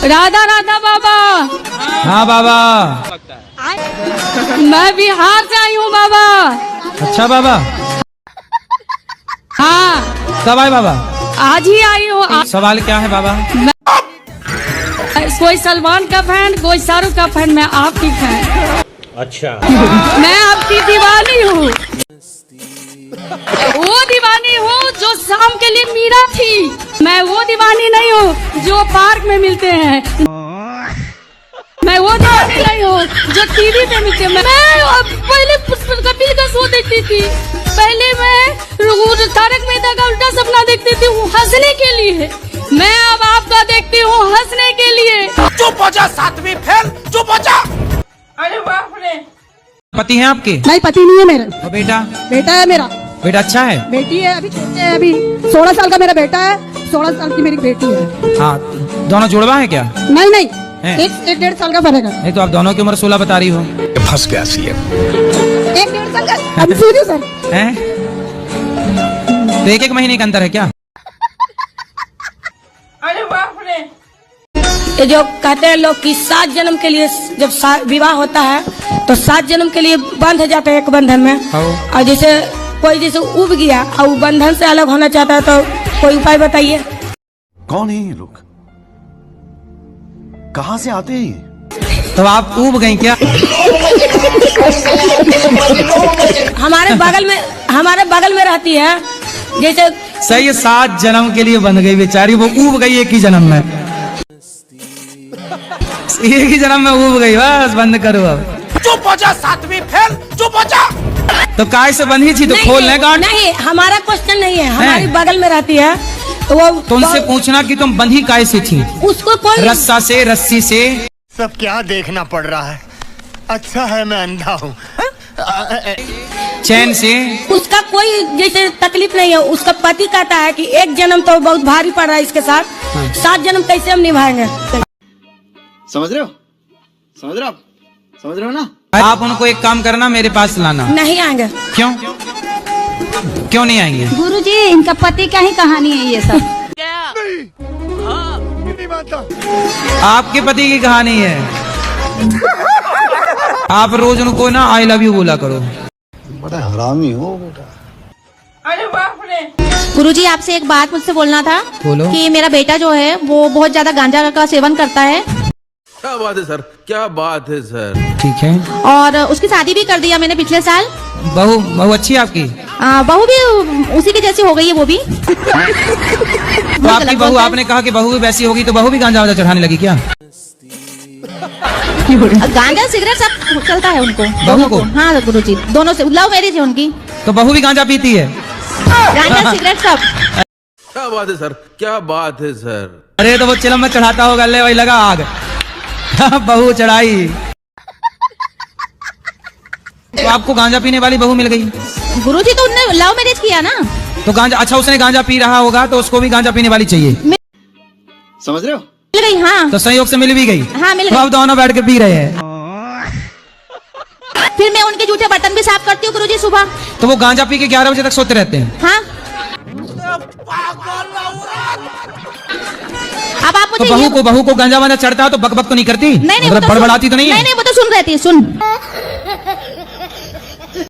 राधा राधा बाबा। हाँ बाबा। मैं बिहार से आई हूँ बाबा। अच्छा बाबा, हाँ कब आए बाबा? आज ही आई हूँ। सवाल क्या है बाबा? कोई सलमान का फैन, कोई शाहरुख का फैन, मैं आपकी फैन। अच्छा। मैं आपकी दीवानी हूँ। वो दीवानी हूँ जो शाम के लिए मीरा थी। मैं वो दीवानी नहीं हूँ जो पार्क में मिलते हैं। मैं वो दीवानी नहीं हूँ जो टीवी पे मिलते हैं। मैं पहले कपिल का शो देखती थी। पहले मैं तारक मेहता का उल्टा सपना देखती थी हंसने के लिए। मैं अब आपका देखती हूँ हंसने के लिए। चुप हो जा, सातवीं फेल, चुप हो जा। अरे बाप रे। पति हैं आपके? नहीं, पति नहीं है मेरा। और बेटा? बेटा है मेरा। बेटा अच्छा है? बेटी है, अभी छोटे है। अभी 16 साल का मेरा बेटा है, 16 साल की मेरी बेटी है। हाँ, दोनों जुड़वा है क्या? नहीं नहीं, है? एक 1.5 साल का फर्क है। नहीं तो आप दोनों की उम्र 16 बता रही हो। फंस गया सीएम। 1.5 साल का। अभी सीरियस सर हैं? तो 1-1 महीने का अंतर है क्या? अरे बाप रे। ये जो कहते हैं लोग कि 7 जन्म के लिए जब विवाह होता है तो 7 जन्म के लिए बंध जाते हैं एक बंधन में। और जैसे कोई जैसे उब गया और वो बंधन से अलग होना चाहता है तो कोई उपाय बताइए। कौन है ये लोग? कहाँ से आते हैं? तो आप उब गई क्या? हमारे बगल में रहती है। जैसे सही है, 7 जन्म के लिए बंध गई बेचारी, वो उब गई एक ही जन्म में। एक ही जन्म में उब गई, बस बंद करो अब। चुप हो जा, सातवीं फेल, चुप हो जा। तो काय से बंधी थी तो खोल ले गांठ। नहीं, हमारा क्वेश्चन नहीं है। हमारी बगल में रहती है तो वो तुमसे पूछना कि तुम बंधी काय से थी? उसको कौन रस्सा से, रस्सी से? सब क्या देखना पड़ रहा है? अच्छा है मैं अंधा हूँ। चैन से? उसका कोई जैसे तकलीफ नहीं है। उसका पति कहता है कि 1 जन्म तो बहुत भारी पड़ रहा है इसके साथ। 7 जन्म कैसे हम निभाएंगे? समझ रहे हो? समझ रहे हो? समझ रहे हो ना? आप उनको एक काम करना, मेरे पास लाना। नहीं आएंगे। क्यों? क्यों नहीं आएंगे? गुरुजी, इनका पति का ही कहानी है ये सब। आपके पति की कहानी है। आप रोज उनको ना आई लव यू बोला करो। बड़ा हरामी हो बेटा। अरे बाप रे। गुरुजी, आपसे एक बात मुझसे बोलना था। बोलो। कि मेरा बेटा जो है वो बहुत ज्यादा गांजा का सेवन करता है। क्या बात है सर, क्या बात है सर। ठीक है। और उसकी शादी भी कर दिया मैंने पिछले साल। बहू अच्छी है आपकी? बहू भी उसी के जैसी हो गई है वो भी। तो आपकी बहू, आपने कहा कि बहू भी वैसी होगी तो बहू भी गांजा वाजा चढ़ाने लगी क्या? गांजा सिगरेट सब चलता है उनको। बहू को? हाँ गुरुजी, दोनों से लव मैरिज है उनकी। तो बहू भी गांजा पीती है? गांजा सिगरेट सब। क्या बात है सर, क्या बात है सर। अरे तो वो चिलम में चढ़ाता होगा, ले वही लगा आग। बहू चढ़ाई तो आपको गांजा पीने वाली बहू मिल गई। गुरुजी, तो उनने लव मैरिज किया ना। तो गांजा, अच्छा उसने गांजा पी रहा होगा तो उसको भी गांजा पीने वाली चाहिए। समझ रहे हो? मिल गई। हाँ तो संयोग से मिल भी गई। हाँ मिल तो गई। अब दोनों बैठ के पी रहे हैं। फिर मैं उनके जूठे बर्तन भी साफ करती हूँ गुरुजी सुबह। तो वो गांजा पी के 11 बजे तक सोते रहते हैं? हाँ। अब आप तो मुझे बहू को गांजा वांजा चढ़ता है तो बकबक तो नहीं करती? नहीं, मतलब बड़बड़ाती तो नहीं है? नहीं, वो तो सुन रही थी। सुन